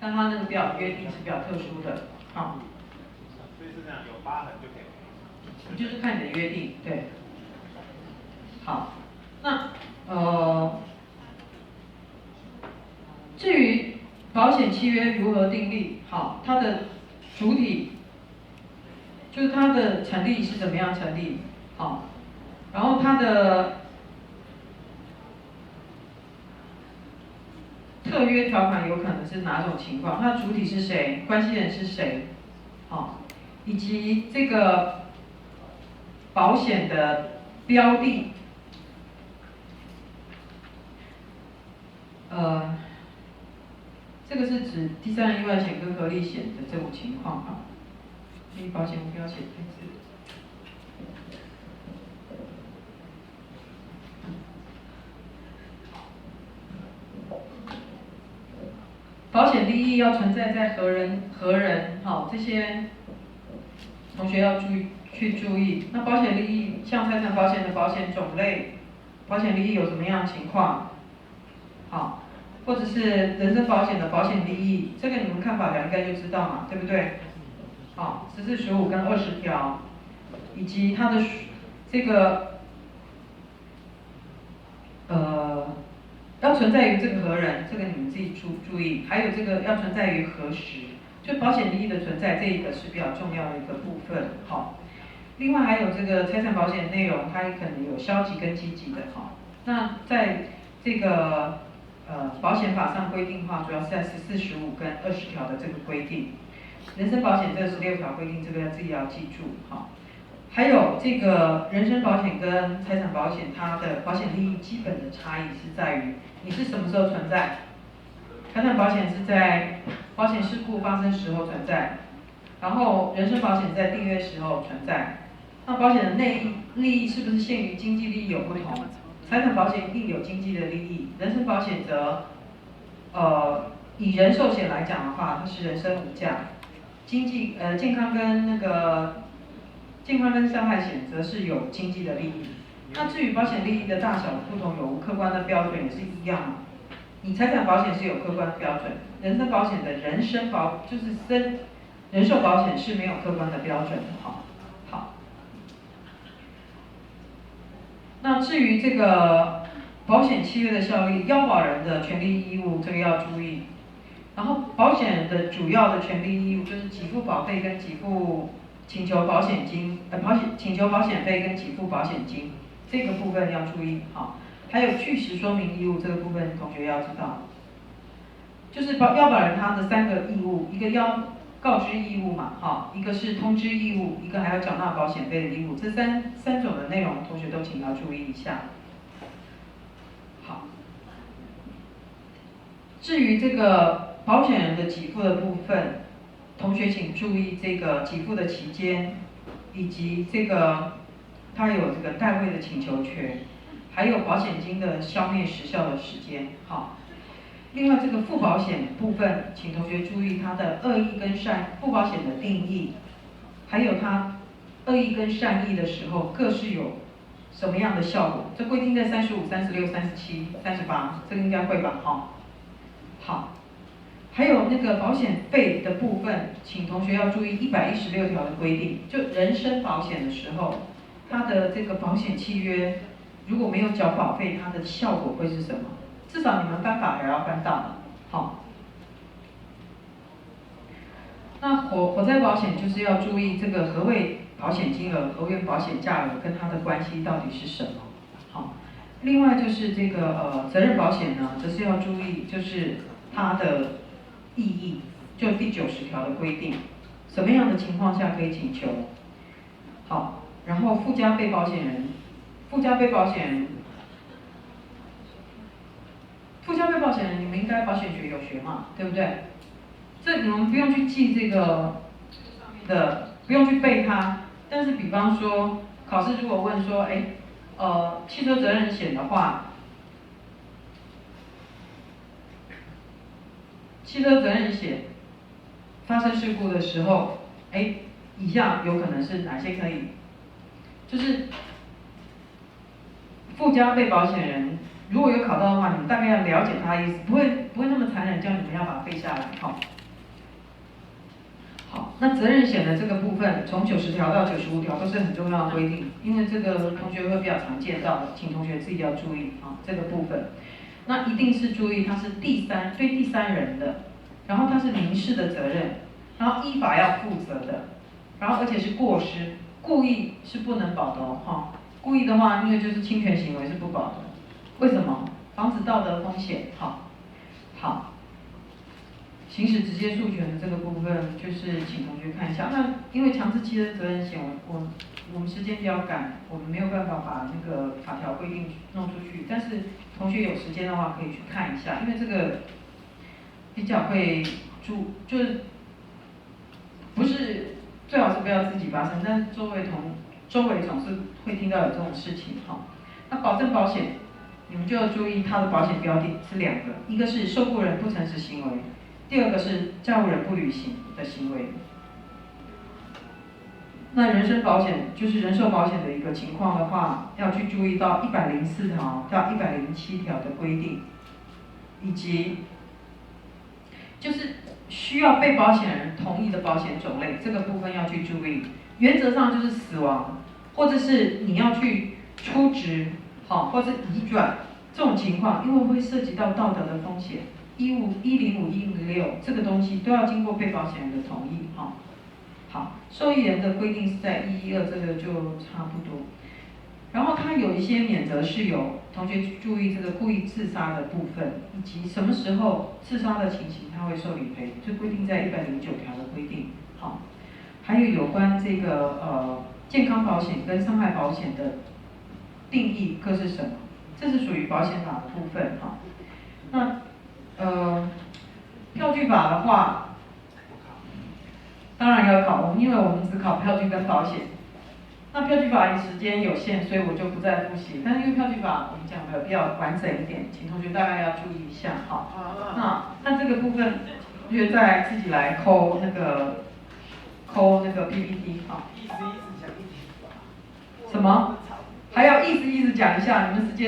但它那个约定是比较特殊的，好。所以是这样，有疤痕就可以赔。就是看你的约定，对。好，那至于保险契约如何订立，好，它的主体就是它的成立是怎么样成立，好，然后它的特约条款有可能是哪种情况，它的主体是谁，关系人是谁，好，以及这个保险的标的。这个是指第三人意外险跟合理险的这种情况哈。所以保险目标写在这里。保险利益要存在在何人，好，这些同学要去注意。那保险利益，像财产保险的保险种类，保险利益有什么样的情况？好。或者是人身保险的保险利益，这个你们看法条应该就知道嘛，对不对？好，14、15跟20条，以及它的这个要存在于这个何人，这个你们自己注意，还有这个要存在于何时，就保险利益的存在，这一个是比较重要的一个部分，好。另外还有这个财产保险内容，它可能有消极跟积极的，哈。那在这个保险法上规定的话，主要是在14、15跟20条的这个规定。人身保险这16条规定，这个自己要记住，好。还有这个人身保险跟财产保险，它的保险利益基本的差异是在于你是什么时候存在。财产保险是在保险事故发生时候存在，然后人身保险在订约时候存在。那保险的利益是不是限于经济利益有不同？财产保险一定有经济的利益，人身保险则，以人寿险来讲的话，它是人身无价，健康跟伤害险则是有经济的利益。那至于保险利益的大小不同，有无客观的标准也是一样嘛。你财产保险是有客观标准，人身保险的人寿保险是没有客观的标准的，好。那至于这个保险契约的效力，要保人的权利义务，这个要注意。然后保险人的主要的权利义务就是给付保费跟请求保险费跟给付保险金，这个部分要注意，好。还有据实说明义务，这个部分同学要知道。就是要保人他的3个义务，一个要告知义务嘛，好，一个是通知义务，一个还要缴纳保险费的义务，这三种的内容，同学都请要注意一下。好，至于这个保险人的给付的部分，同学请注意这个给付的期间，以及这个他有这个代位的请求权，还有保险金的消灭时效的时间，好。另外，这个附保险部分，请同学注意它的恶意跟附保险的定义，还有它恶意跟善意的时候各是有什么样的效果？这规定在35、36、37、38，这个应该会吧？好。还有那个保险费的部分，请同学要注意116条的规定，就人身保险的时候，它的这个保险契约如果没有缴保费，它的效果会是什么？至少你们翻法条要翻到，好。那火灾保险就是要注意这个何谓保险金额、何谓保险价额跟它的关系到底是什么，好。另外就是这个责任保险呢，则是要注意就是它的意义，就第90条的规定，什么样的情况下可以请求？好，然后附加被保险人你们应该保险学有学嘛，对不对？这你们不用去记这个不用去背它。但是比方说，考试如果问说，汽车责任险的话，汽车责任险发生事故的时候，以下有可能是哪些可以？就是附加被保险人如果有考到的话，你们大概要了解它的意思，不会那么残忍，叫你们要把它背下来，好。好，那责任险的这个部分，从90条到95条都是很重要的规定，因为这个同学会比较常见到的，请同学自己要注意啊这个部分。那一定是注意它是对第三人的，然后它是民事的责任，然后依法要负责的，然后而且是过失，故意是不能保的哦，哈，故意的话，因为就是侵权行为是不保的，为什么？防止道德风险，好。行使直接诉权的这个部分，就是请同学看一下。那因为强制汽车责任险，我们时间比较赶，我们没有办法把那个法条规定弄出去。但是同学有时间的话，可以去看一下，因为这个比较会就是不是最好是不要自己发生，但是周围总是会听到有这种事情哈。那保证保险，你们就要注意它的保险标的是2个，一个是受雇人不诚实行为。第2个是债务人不履行的行为。那人身保险就是人寿保险的一个情况的话，要去注意到104条到107条的规定，以及就是需要被保险人同意的保险种类，这个部分要去注意。原则上就是死亡，或者是你要去出职，或者移转这种情况，因为会涉及到道德的风险。105、106这个东西都要经过被保险人的同意，好，受益人的规定是在112，这个就差不多。然后它有一些免责事由，同学注意这个故意自杀的部分，以及什么时候自杀的情形他会受理赔，这规定在109条的规定，好。还有关这个健康保险跟伤害保险的定义各是什么，这是属于保险法的部分，那票据法的话，当然要考，因为我们只考票据跟保险。那票据法时间有限，所以我就不再复习。但是因为票据法我们讲的比较完整一点，请同学大概要注意一下，那这个部分，同学再自己来抠那个 PPT， 意思讲一点吧。什么？还要意思讲一下，你们时间。